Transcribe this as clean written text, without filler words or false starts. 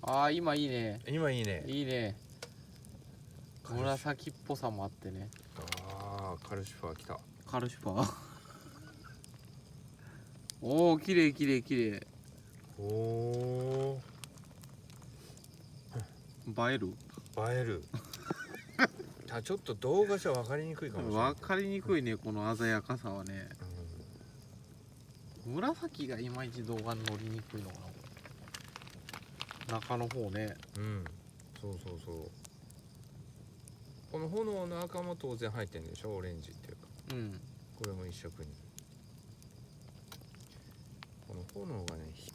ああ、今いいね。今いいね。いいね。紫っぽさもあってね。ああ、カルシファー来た。カルシファーおお、綺麗綺麗綺麗。おお、映える。映えるちょっと動画じゃ分かりにくいかもしれない。分かりにくいね、この鮮やかさはね。紫がいまいち動画に乗りにくいのかな。中の方ね。うん、そうそうそう。この炎の赤も当然入ってるんでしょ、オレンジっていうか。うん。これも一色に。この炎がね、光